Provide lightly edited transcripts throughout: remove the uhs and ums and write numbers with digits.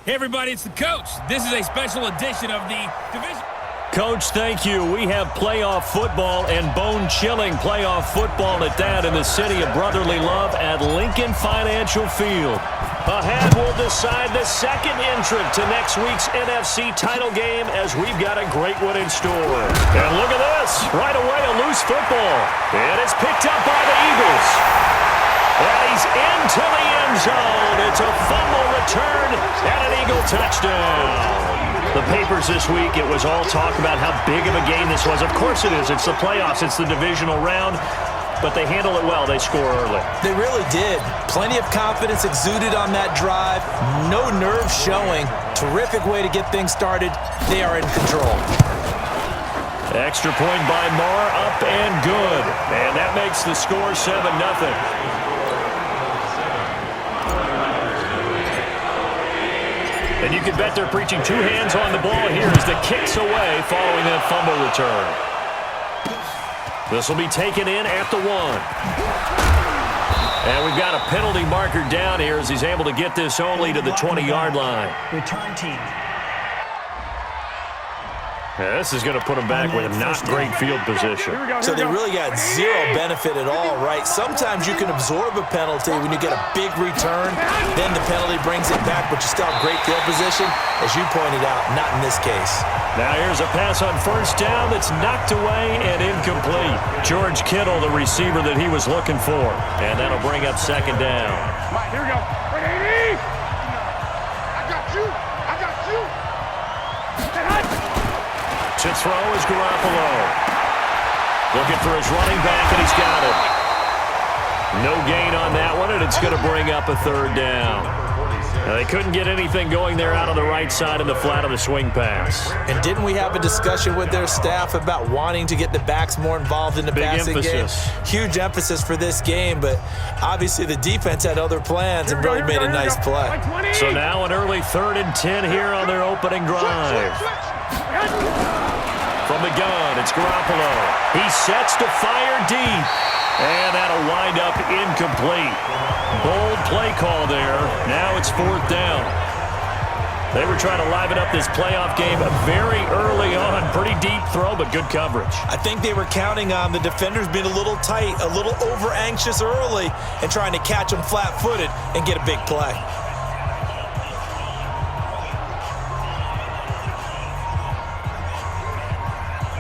Hey, everybody, it's the coach. This is a special edition of the division. Coach, thank you. We have playoff football and bone-chilling playoff football at that in the city of brotherly love at Lincoln Financial Field. Ahead, we'll decide the second entrant to next week's NFC title game as we've got a great one in store. And look at this. Right away, a loose football. And it's picked up by the Eagles. And he's into the end zone. It's a fumble return and an Eagle touchdown. The papers this week, it was all talk about how big of a game this was. Of course it is. It's the playoffs. It's the divisional round. But they handle it well. They score early. They really did. Plenty of confidence exuded on that drive. No nerve showing. Terrific way to get things started. They are in control. Extra point by Marr, up and good. And that makes the score 7-0. And you can bet they're preaching two hands on the ball here as the kick's away following that fumble return. This will be taken in at the 1. And we've got a penalty marker down here as he's able to get this only to the 20-yard line. Return team. Yeah, this is going to put them back with a not great field position. So they really got zero benefit at all, right? Sometimes you can absorb a penalty when you get a big return, then the penalty brings it back, but you still have great field position. As you pointed out, not in this case. Now here's a pass on first down that's knocked away and incomplete. George Kittle, the receiver that he was looking for. And that'll bring up second down. Right, here we go. Wait, 80! I got you! I got you! To throw is Garoppolo. Looking for his running back, and he's got it. No gain on that one, and it's going to bring up a third down. Now, they couldn't get anything going there out on the right side of the flat of the swing pass. And didn't we have a discussion with their staff about wanting to get the backs more involved in the passing game? Huge emphasis for this game, but obviously the defense had other plans and really made a nice play. So now an early 3rd and 10 here on their opening drive. From the gun, it's Garoppolo. He sets to fire deep. And that'll wind up incomplete. Bold play call there. Now it's 4th down. They were trying to liven up this playoff game very early on. Pretty deep throw, but good coverage. I think they were counting on the defenders being a little tight, a little over-anxious early, and trying to catch them flat-footed and get a big play.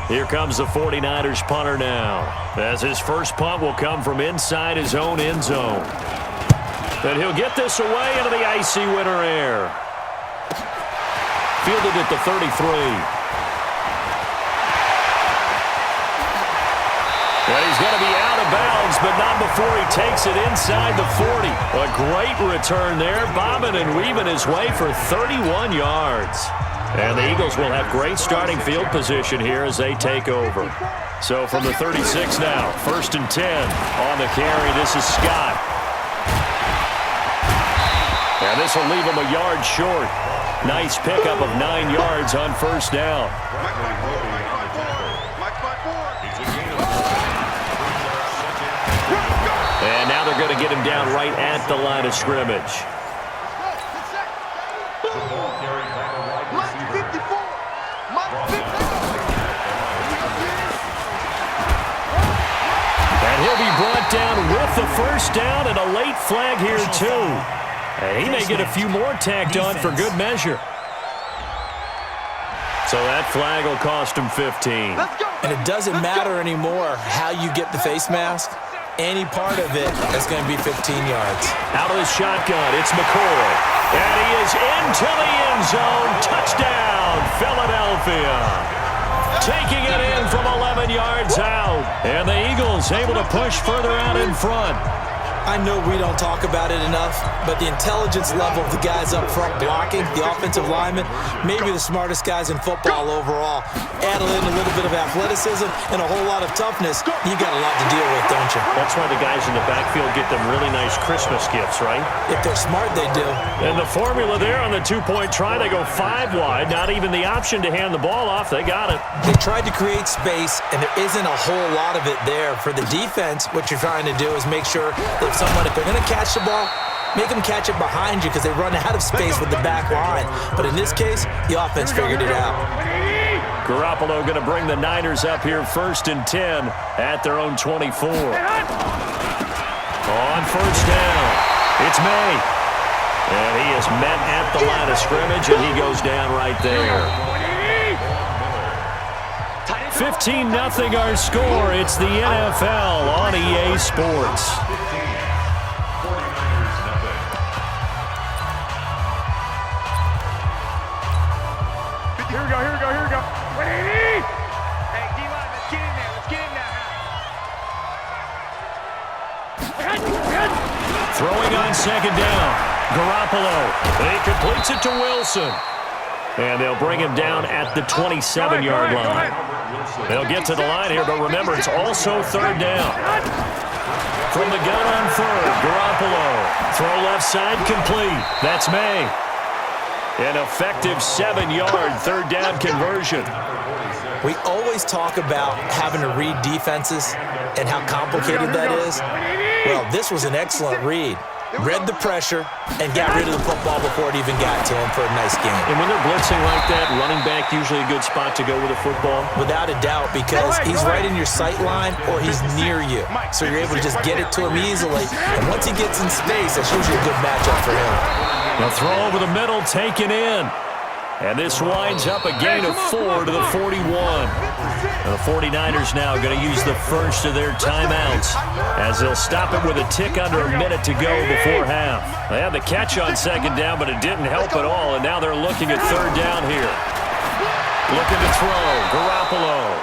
Here comes the 49ers punter now, as his first punt will come from inside his own end zone. And he'll get this away into the icy winter air. Fielded at the 33. And he's going to be out of bounds, but not before he takes it inside the 40. A great return there, bobbing and weaving his way for 31 yards. And the Eagles will have great starting field position here as they take over. So from the 36 now, 1st and 10 on the carry. This is Scott. And this will leave him a yard short. Nice pickup of 9 yards on first down. And now they're going to get him down right at the line of scrimmage. He'll be brought down with the first down and a late flag here, too. And he may get a few more tacked on for good measure. So that flag will cost him 15. And it doesn't matter anymore how you get the face mask. Any part of it is going to be 15 yards. Out of the shotgun, it's McCoy. And he is into the end zone. Touchdown, Philadelphia. Taking it in from 11 yards out. And the Eagles able to push further out in front. I know we don't talk about it enough, but the intelligence level of the guys up front blocking, the offensive linemen, maybe the smartest guys in football overall. Add in a little bit of athleticism and a whole lot of toughness, you got a lot to deal with, don't you? That's why the guys in the backfield get them really nice Christmas gifts, right? If they're smart, they do. And the formula there on the two-point try, they go 5 wide. Not even the option to hand the ball off. They got it. They tried to create space, and there isn't a whole lot of it there. For the defense, what you're trying to do is make sure that if they're going to catch the ball, make them catch it behind you because they run out of space with the back line. But in this case, the offense figured it out. Garoppolo going to bring the Niners up here 1st and 10 at their own 24. On first down, it's May. And he is met at the line of scrimmage, and he goes down right there. 15-0 our score. It's the NFL on EA Sports. Here we go. Hey, D-line, let's get in there. Throwing on second down. Garoppolo. He completes it to Wilson. And they'll bring him down at the 27-yard line. They'll get to the line here, but remember, it's also 3rd down. From the gun on 3rd, Garoppolo. Throw left side complete. That's May. An effective 7-yard 3rd down conversion. We always talk about having to read defenses and how complicated that is. Well, this was an excellent read. Read the pressure and got rid of the football before it even got to him for a nice game. And when they're blitzing like that, running back usually a good spot to go with a football? Without a doubt, because he's right in your sight line or he's near you. So you're able to just get it to him easily. And once he gets in space, that's usually a good matchup for him. The throw over the middle taken in. And this winds up a gain of 4 to the 41. The 49ers now going to use the first of their timeouts as they'll stop it with a tick under a minute to go before half. They had the catch on second down, but it didn't help at all, and now they're looking at 3rd down here. Looking to throw. Garoppolo.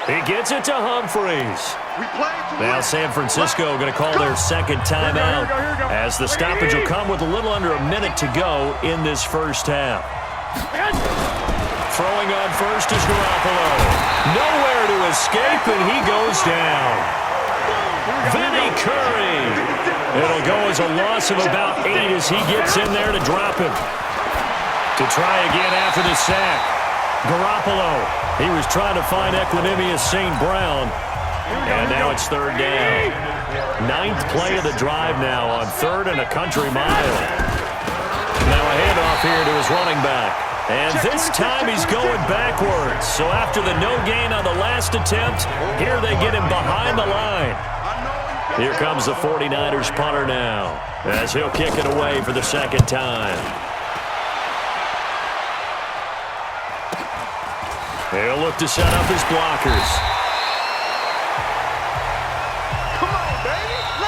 He gets it to Humphries. Now San Francisco going to call their second timeout as the stoppage will come with a little under a minute to go in this first half. Throwing on first is Garoppolo. Nowhere to escape, and he goes down. Vinny Curry. It'll go as a loss of about 8 as he gets in there to drop him. To try again after the sack. Garoppolo. He was trying to find Equanimous St. Brown. And now it's 3rd down. 9th play of the drive now on 3rd and a country mile. Now a handoff here to his running back. And this time he's going backwards. So after the no gain on the last attempt, here they get him behind the line. Here comes the 49ers punter now as he'll kick it away for the second time. He'll look to set up his blockers.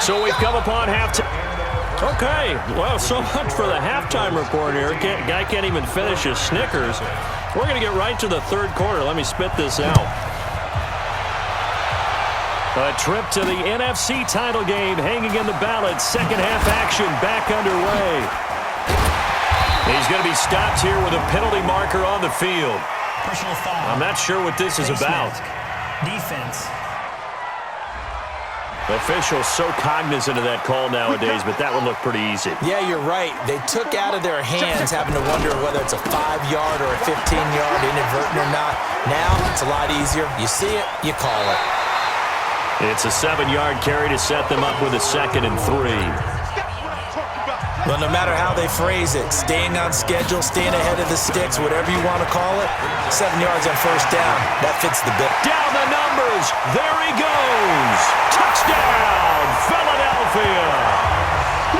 So we've come upon halftime. Okay, well, so much for the halftime report here. Guy can't even finish his Snickers. We're going to get right to the 3rd quarter. Let me spit this out. A trip to the NFC title game hanging in the balance. Second half action back underway. He's going to be stopped here with a penalty marker on the field. Personal foul. I'm not sure what this is about. Defense. Officials so cognizant of that call nowadays, but that would look pretty easy. Yeah, you're right. They took out of their hands having to wonder whether it's a 5-yard or a 15-yard inadvertent or not. Now it's a lot easier. You see it, you call it. It's a 7-yard carry to set them up with a 2nd and 3. Well, no matter how they phrase it, staying on schedule, staying ahead of the sticks, whatever you want to call it, 7 yards on first down, that fits the bill. Down the numbers. There he goes. Touchdown, Philadelphia.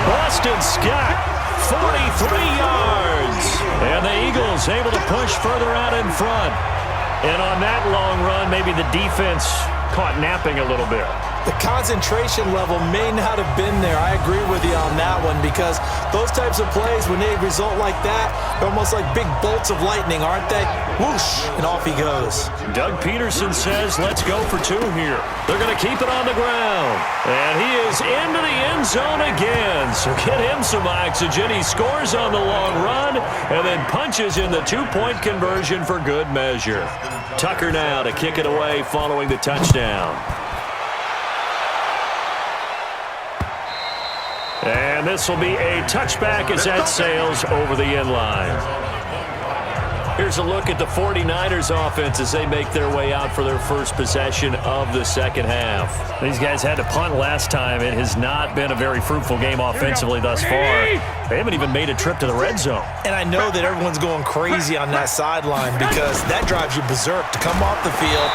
Boston Scott, 43 yards. And the Eagles able to push further out in front. And on that long run, maybe the defense caught napping a little bit. The concentration level may not have been there. I agree with you on that one because those types of plays, when they result like that, they're almost like big bolts of lightning, aren't they? Whoosh, and off he goes. Doug Peterson says, let's go for 2 here. They're going to keep it on the ground. And he is into the end zone again. So get him some oxygen. He scores on the long run and then punches in the 2-point conversion for good measure. Tucker now to kick it away following the touchdown. And this will be a touchback as that sails over the end line. Here's a look at the 49ers offense as they make their way out for their first possession of the second half. These guys had to punt last time. It has not been a very fruitful game offensively thus far. They haven't even made a trip to the red zone. And I know that everyone's going crazy on that sideline because that drives you berserk to come off the field,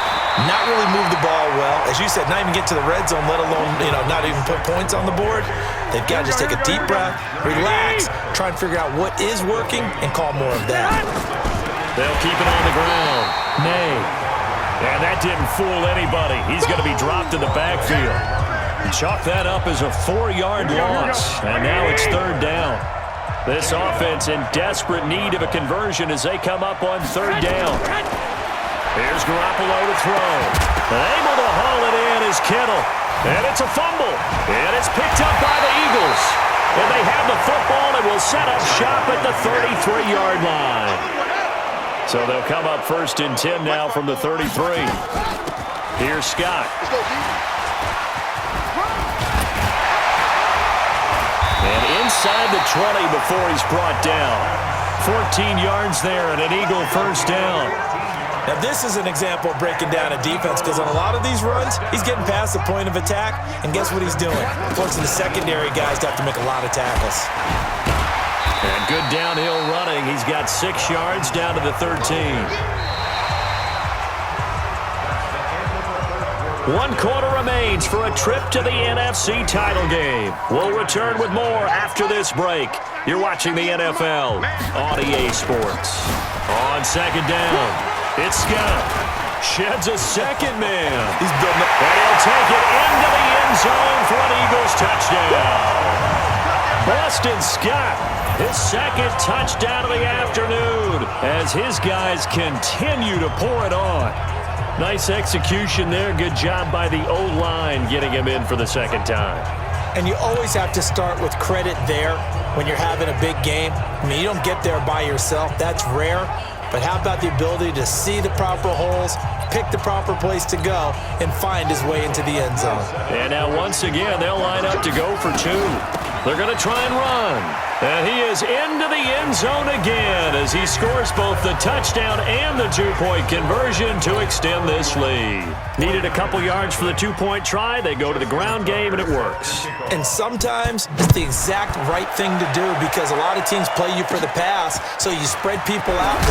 not really move the ball well. As you said, not even get to the red zone, let alone, not even put points on the board. They've got to just take a deep breath, relax, try and figure out what is working, and call more of that. They'll keep it on the ground. May. And that didn't fool anybody. He's going to be dropped in the backfield. Chalk that up as a 4-yard loss. And now it's third down. This offense in desperate need of a conversion as they come up on third down. Here's Garoppolo to throw. Able to haul it in is Kittle. And it's a fumble. And it's picked up by the Eagles. And they have the football and will set up shop at the 33-yard line. So they'll come up first and 10 now from the 33. Here's Scott. And inside the 20 before he's brought down. 14 yards there and an Eagle first down. Now this is an example of breaking down a defense because on a lot of these runs, he's getting past the point of attack, and guess what he's doing? Forcing the secondary guys to have to make a lot of tackles. And good downhill running. He's got 6 yards down to the 13. 1 quarter remains for a trip to the NFC title game. We'll return with more after this break. You're watching the NFL on EA Sports. On second down, it's Scott. Sheds a second man. He's building up. And he'll take it into the end zone for an Eagles touchdown. Boston Scott, his second touchdown of the afternoon as his guys continue to pour it on. Nice execution there. Good job by the O-line getting him in for the second time. And you always have to start with credit there when you're having a big game. I mean, you don't get there by yourself. That's rare. But how about the ability to see the proper holes, pick the proper place to go, and find his way into the end zone? And now once again, they'll line up to go for 2. They're going to try and run. And he is into the end zone again as he scores both the touchdown and the 2-point conversion to extend this lead. Needed a couple yards for the 2-point try. They go to the ground game, and it works. And sometimes it's the exact right thing to do because a lot of teams play you for the pass, so you spread people out.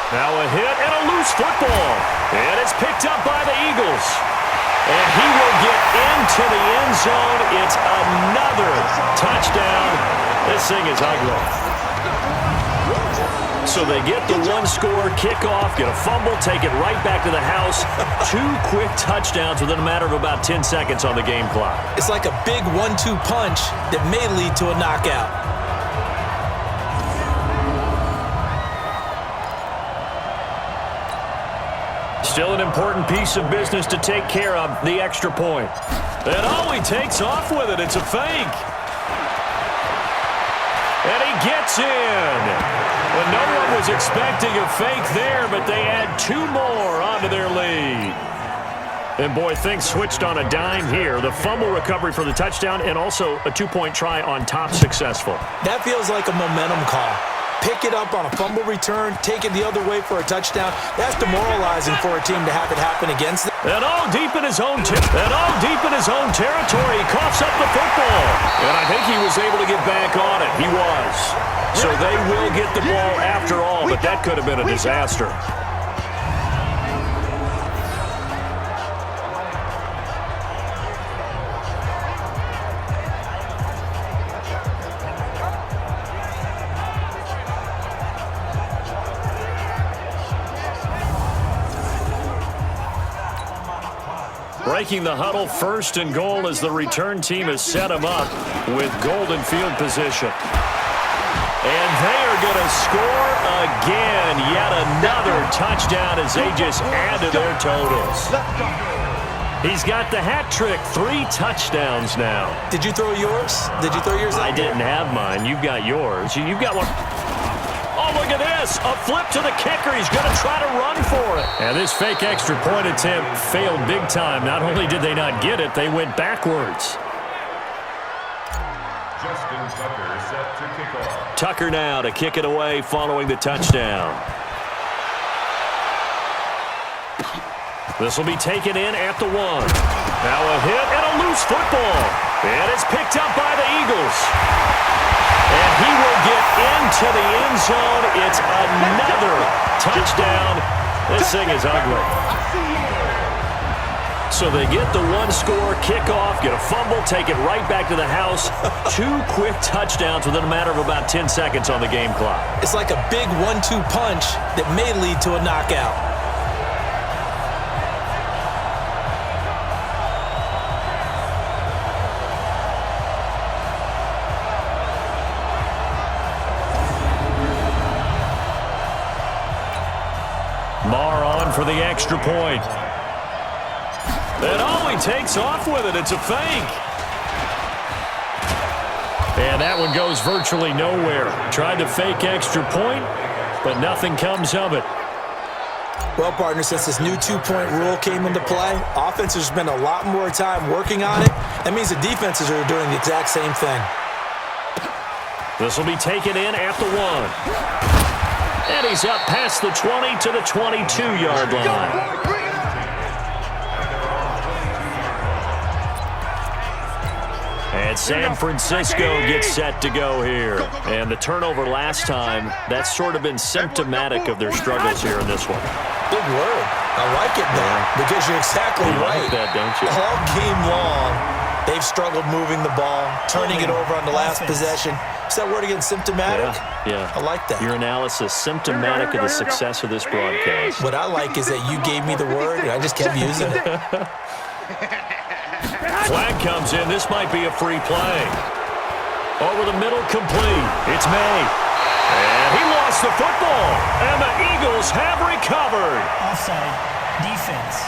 Now a hit and a loose football. And it's picked up by the Eagles. And he will get into the end zone. It's another touchdown. This thing is ugly. So they get the 1-score kickoff, get a fumble, take it right back to the house. 2 quick touchdowns within a matter of about 10 seconds on the game clock. It's like a big 1-2 punch that may lead to a knockout. Still an important piece of business to take care of, the extra point. And he takes off with it. It's a fake. And he gets in. And no one was expecting a fake there, but they add 2 more onto their lead. And boy, things switched on a dime here. The fumble recovery for the touchdown and also a 2-point try on top successful. That feels like a momentum call. Pick it up on a fumble return, take it the other way for a touchdown. That's demoralizing for a team to have it happen against them. And all deep in his own territory, he coughs up the football. And I think he was able to get back on it. He was. So they will get the ball after all, but that could have been a disaster. Breaking the huddle, first and goal as the return team has set him up with golden field position. And they are going to score again. Yet another touchdown as they just add to their totals. He's got the hat trick, 3 touchdowns now. Did you throw yours? Did you throw yours? I didn't have mine. You've got yours. You've got one. Oh, look at this. A flip to the kicker. He's going to try to run for it. And this fake extra point attempt failed big time. Not only did they not get it, they went backwards. Justin Tucker set to kick off. Tucker now to kick it away following the touchdown. This will be taken in at the 1. Now a hit and a loose football. And it's picked up by the Eagles. And he will get into the end zone. It's another touchdown. This thing is ugly. So they get the one-score kickoff, get a fumble, take it right back to the house. 2 quick touchdowns within a matter of about 10 seconds on the game clock. It's like a big 1-2 punch that may lead to a knockout. Marr on for the extra point. And he takes off with it. It's a fake. And that one goes virtually nowhere. Tried to fake extra point, but nothing comes of it. Well, partner, since this new 2-point rule came into play, offenses spend a lot more time working on it. That means the defenses are doing the exact same thing. This will be taken in at the 1. And he's up past the 20 to the 22-yard line. And San Francisco gets set to go here. And the turnover last time, that's sort of been symptomatic of their struggles here in this one. Big word. I like it, though, because you're exactly right. You like that, don't you? All game long, they've struggled moving the ball, turning it over on the last possession. Is that word again, symptomatic? Yeah. I like that. Your analysis, symptomatic of the success of this broadcast. What I like is that you gave me the word, and I just kept using it. Flag comes in. This might be a free play. Over the middle, complete. It's May. And he lost the football. And the Eagles have recovered. Offside. Defense.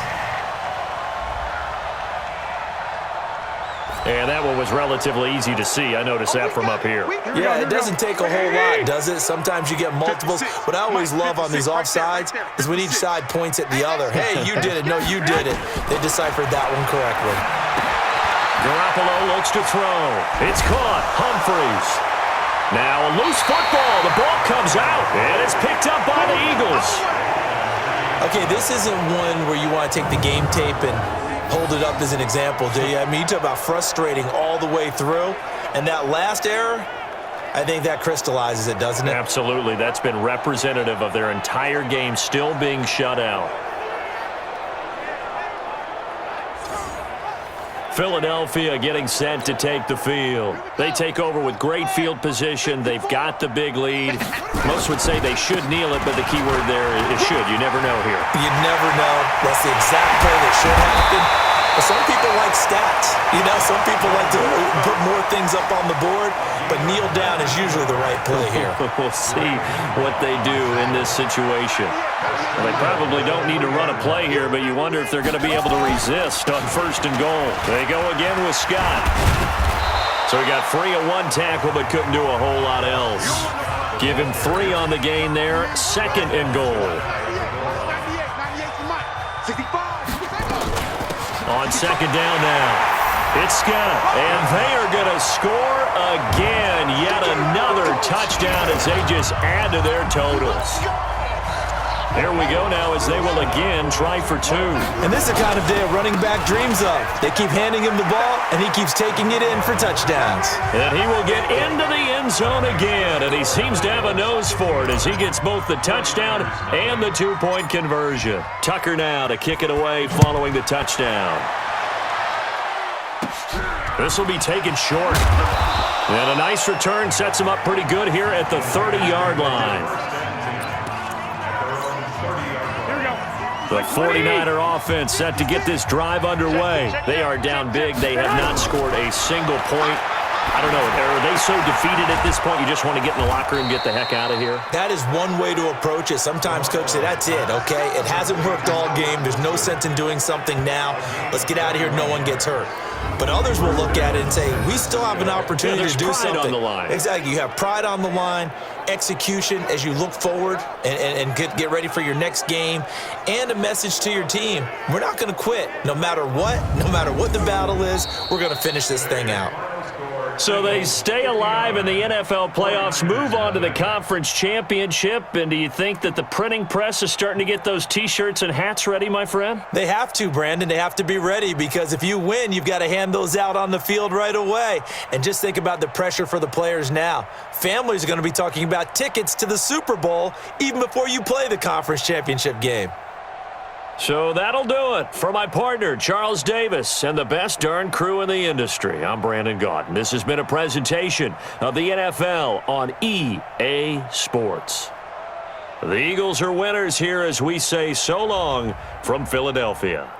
And that one was relatively easy to see. I noticed that from up here. Yeah, it doesn't take a whole lot, does it? Sometimes you get multiples. What I always love on these offsides is when each side points at the other. Hey, you did it. No, you did it. They deciphered that one correctly. Garoppolo looks to throw. It's caught. Humphreys. Now a loose football. The ball comes out, and it's picked up by the Eagles. Okay, this isn't one where you want to take the game tape and hold it up as an example, do you? I mean, you talk about frustrating all the way through, and that last error, I think that crystallizes it, doesn't it? Absolutely. That's been representative of their entire game still being shut out. Philadelphia getting set to take the field. They take over with great field position. They've got the big lead. Most would say they should kneel it, but the key word there is should. You never know here. You never know. That's the exact play that should happen. But some people like stats. You know, some people like to put more things up on the board, but kneel down is usually the right play here. We'll see what they do in this situation. Well, they probably don't need to run a play here, but you wonder if they're going to be able to resist on 1st and goal. They go again with Scott. So he got free of 1 tackle, but couldn't do a whole lot else. Give him 3 on the gain there. 2nd and goal. On 2nd down now, it's Scott, and they are going to score again. Yet another touchdown as they just add to their totals. There we go now as they will again try for 2. And this is the kind of day a running back dreams of. They keep handing him the ball, and he keeps taking it in for touchdowns. And he will get into the end zone again, and he seems to have a nose for it as he gets both the touchdown and the 2-point conversion. Tucker now to kick it away following the touchdown. This will be taken short. And a nice return sets him up pretty good here at the 30-yard line. The 49er offense set to get this drive underway. They are down big. They have not scored a single point. I don't know. Are they so defeated at this point you just want to get in the locker room and get the heck out of here? That is one way to approach it. Sometimes coaches say, that's it, okay? It hasn't worked all game. There's no sense in doing something now. Let's get out of here. No one gets hurt. But others will look at it and say, we still have an opportunity to do something. On the line. Exactly. You have pride on the line, execution as you look forward and get ready for your next game, and a message to your team. We're not going to quit. No matter what the battle is, we're going to finish this thing out. So they stay alive in the NFL playoffs, move on to the conference championship, and do you think that the printing press is starting to get those T-shirts and hats ready, my friend? They have to, Brandon. They have to be ready because if you win, you've got to hand those out on the field right away. And just think about the pressure for the players now. Families are going to be talking about tickets to the Super Bowl even before you play the conference championship game. So that'll do it. For my partner, Charles Davis, and the best darn crew in the industry, I'm Brandon Gaudin. This has been a presentation of the NFL on EA Sports. The Eagles are winners here as we say so long from Philadelphia.